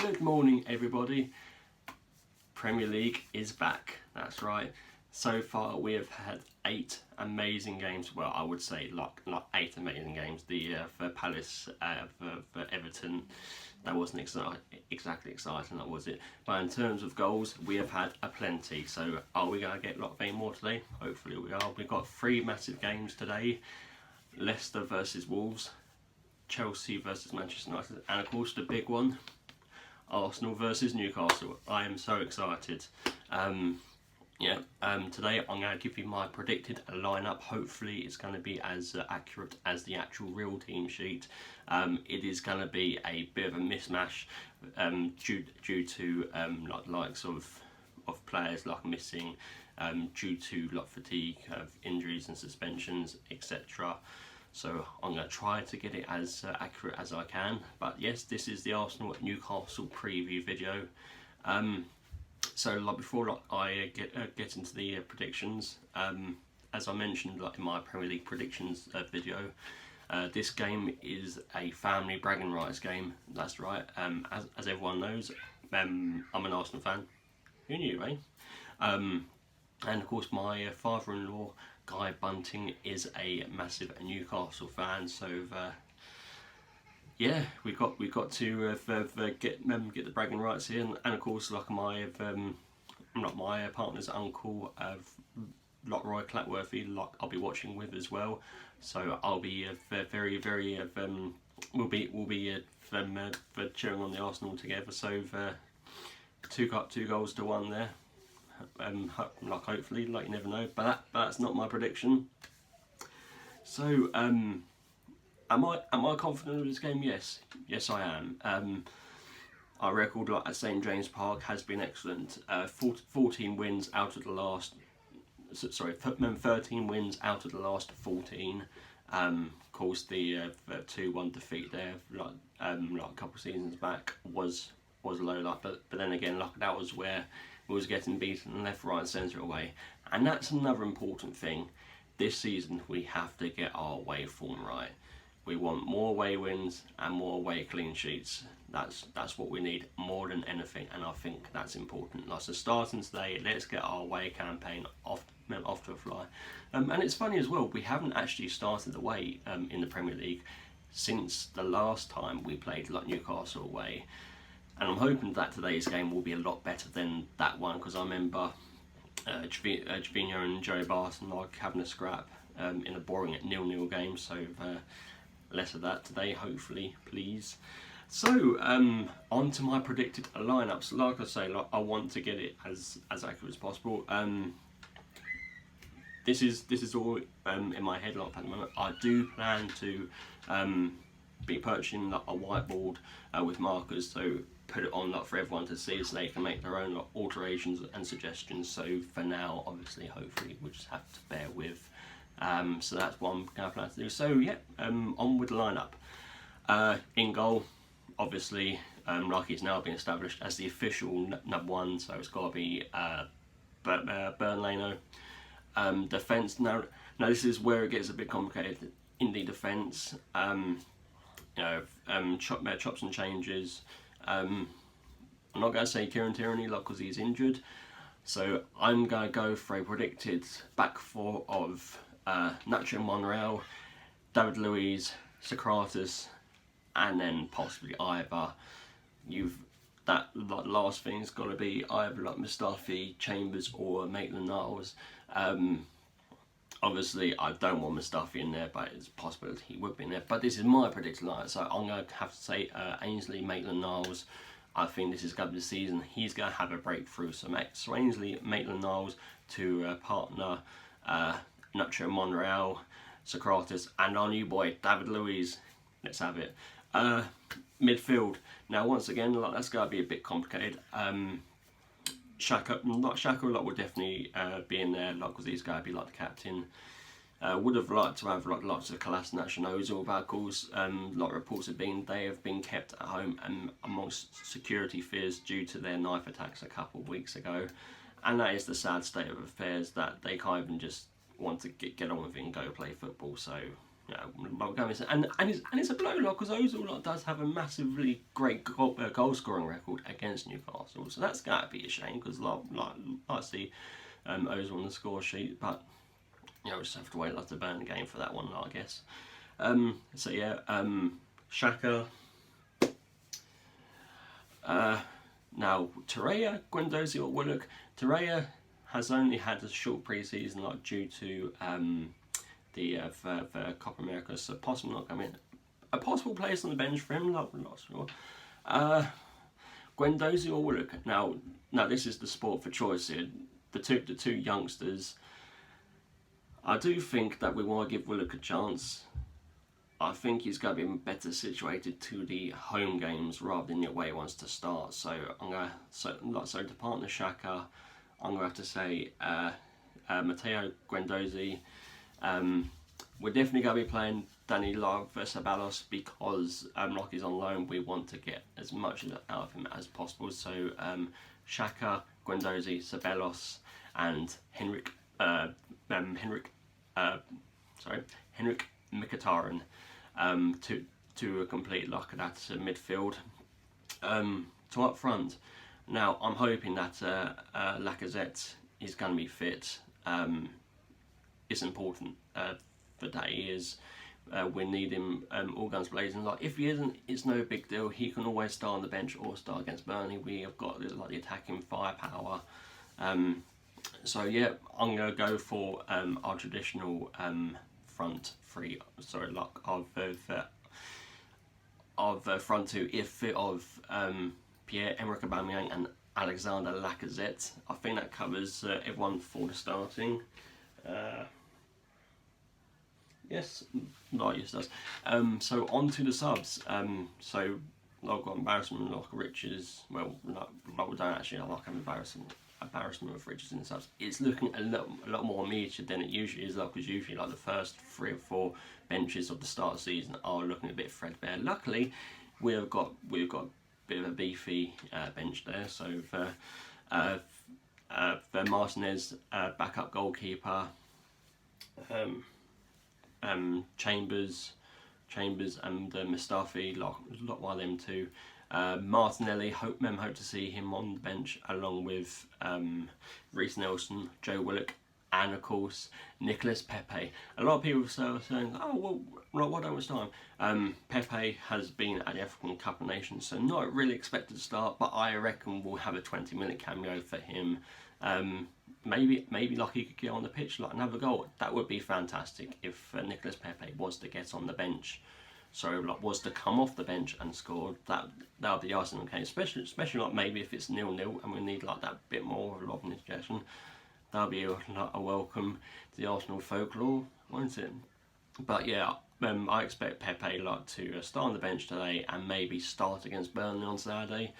Good morning, everybody. Premier League is back. That's right. So far, we have had 8 amazing games. Well, I would say like 8 amazing games. The for Palace, for Everton, that wasn't exactly exciting, that was it? But in terms of goals, we have had a plenty. So, are we going to get a lot of any more today? Hopefully, we are. We've got 3 massive games today: Leicester versus Wolves, Chelsea versus Manchester United, and of course the big one, Arsenal versus Newcastle. I am so excited. Today I'm going to give you my predicted lineup. Hopefully it's going to be as accurate as the actual real team sheet. It is going to be a bit of a mismatch due to likes of players like missing, due to fatigue, injuries and suspensions, etc. So I'm going to try to get it as accurate as I can. But yes, this is the Arsenal Newcastle preview video. So before I get into the predictions, as I mentioned in my Premier League predictions video, this game is a family bragging rights game. That's right. As everyone knows, I'm an Arsenal fan. Who knew, eh? And of course my father-in-law, Guy Bunting, is a massive Newcastle fan. So yeah, we got to get the bragging rights here, and of course my partner's uncle, Roy Clatworthy, I'll be watching with as well. So I'll be very we'll be cheering on the Arsenal together. So 2 goals to 1 there. Hopefully, you never know, but that's not my prediction. So am I confident of this game? Yes I am. Our record at St James Park has been excellent. 14 wins out of the last 13 wins out of the last 14. Of course the 2-1 defeat there a couple of seasons back was low, but then again that was where we was getting beaten left, right and centre away. And that's another important thing. This season we have to get our away form right. We want more away wins and more away clean sheets. That's what we need more than anything, and I think that's important. So starting today, let's get our away campaign off to a fly. And it's funny as well, we haven't actually started away in the Premier League since the last time we played Newcastle away. And I'm hoping that today's game will be a lot better than that one, because I remember Jovino and Joey Barton having a scrap in a boring 0-0 game. So less of that today, hopefully, please. So on to my predicted lineups. Like I say, I want to get it as accurate as possible. This is all in my head at the moment. I do plan to be purchasing a whiteboard with markers, so put it on for everyone to see, so they can make their own alterations and suggestions. So for now, obviously, hopefully, we'll just have to bear with. So that's what I'm going to plan to do. So yeah, on with the lineup. In goal, obviously, he's now been established as the official number 1, so it's got to be Bernlano. Defence, now this is where it gets a bit complicated in the defence. Chops and changes. I'm not going to say Kieran Tierney because he's injured, so I'm going to go for a predicted back 4 of Nacho Monreal, David Luiz, Socrates, and then possibly either that last thing's got to be either Mustafi, Chambers, or Maitland-Niles. Obviously, I don't want Mustafi in there, but it's a possibility he would be in there. But this is my predicted line, so I'm going to have to say Ainsley, Maitland-Niles. I think this is going to be the season he's going to have a breakthrough. So Ainsley, Maitland-Niles to partner Nacho Monreal, Socrates, and our new boy David Luiz. Let's have it. Midfield. Now, once again, that's going to be a bit complicated. Xhaka will definitely be in there, because he's going to be the captain. Would have liked to have lots of Kolasinac and Ozil, but of course, reports have been they have been kept at home and amongst security fears due to their knife attacks a couple of weeks ago, and that is the sad state of affairs, that they can't even just want to get on with it and go play football. So and it's a blow, because Ozil does have a massively great goal scoring record against Newcastle, so that's gotta be a shame, because I see Ozil on the score sheet, but we'll just have to wait to burn the game for that one, I guess. So yeah, Xhaka. Now Torreira, Guendouzi or Willock. Torreira has only had a short pre-season, due to the Copa America, so a possible place on the bench for him. Not sure. Guendouzi or Willock. Now this is the sport for choice here. The two youngsters. I do think that we want to give Willock a chance. I think he's going to be better situated to the home games rather than the away ones to start. So to partner Xhaka, I'm going to have to say Matteo Guendouzi. We're definitely going to be playing Dani Ceballos because he's on loan. We want to get as much out of him as possible. So Xhaka, Guendouzi, Ceballos, and Henrik Mkhitaryan to a complete that midfield. To up front, now I'm hoping that Lacazette is going to be fit. It's important for that he is. We need him all guns blazing. If he isn't, it's no big deal. He can always start on the bench or start against Burnley. We have got the attacking firepower. So yeah, I'm gonna go for our traditional front three. Of front two, of Pierre-Emerick Aubameyang and Alexander Lacazette. I think that covers everyone for the starting. Yes, it does. So on to the subs. So I've got embarrassment like Richards. Well, we don't actually like embarrassment with Richards in the subs. It's looking a lot more muted than it usually is, because usually the first 3 or 4 benches of the start of the season are looking a bit threadbare. Luckily, we've got a bit of a beefy bench there. So for Martinez, backup goalkeeper. Chambers and Mustafi, a lot of them too. Martinelli, hope to see him on the bench along with Reece Nelson, Joe Willock, and of course Nicolas Pepe. A lot of people are saying, oh well, why don't we start him? Pepe has been at the African Cup of Nations, so not really expected to start, but I reckon we'll have a 20-minute cameo for him. Maybe he could get on the pitch another goal. That would be fantastic if Nicolas Pepe was to get on the bench. So was to come off the bench and score. That would be icing on the cake. Especially maybe if it's 0-0 and we need that bit more of an injection. That'll be a welcome to the Arsenal folklore, won't it? But yeah, I expect Pepe to start on the bench today and maybe start against Burnley on Saturday.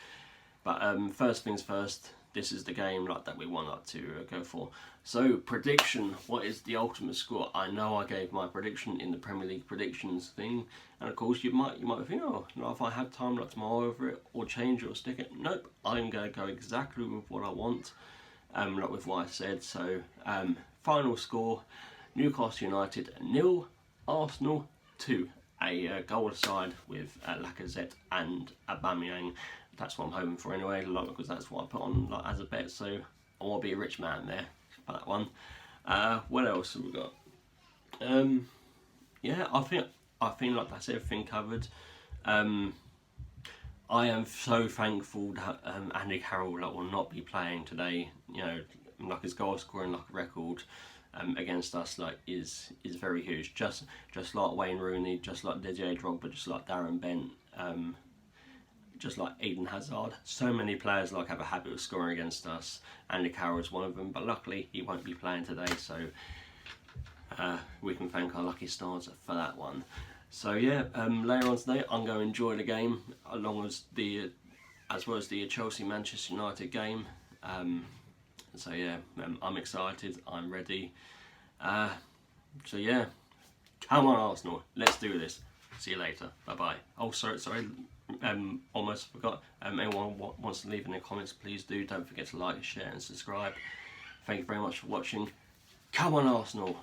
But first things first. This is the game that we want to go for. So prediction, what is the ultimate score? I know I gave my prediction in the Premier League predictions thing, and of course you might think, oh, if I have time to mull over it or change it or stick it. Nope, I'm going to go exactly with what I want, with what I said. So final score: Newcastle United 0, Arsenal 2. A goal aside with Lacazette and Aubameyang. That's what I'm hoping for anyway, because that's what I put on as a bet. So I want to be a rich man there for that one. What else have we got? Yeah, I think that's everything covered. I am so thankful that Andy Carroll will not be playing today. His goal scoring record against us is very huge. Just like Wayne Rooney, just like Didier Drogba, just like Darren Bent. Just like Eden Hazard. So many players have a habit of scoring against us. Andy Carroll is one of them, but luckily he won't be playing today, so we can thank our lucky stars for that one. So yeah, later on today I'm going to enjoy the game as well as the Chelsea-Manchester United game. So yeah, I'm excited, I'm ready. So yeah, come on Arsenal, let's do this. See you later, bye bye. Oh sorry, almost forgot. Anyone wants to leave in the comments, please do. Don't forget to like, share and subscribe. Thank you very much for watching. Come on Arsenal.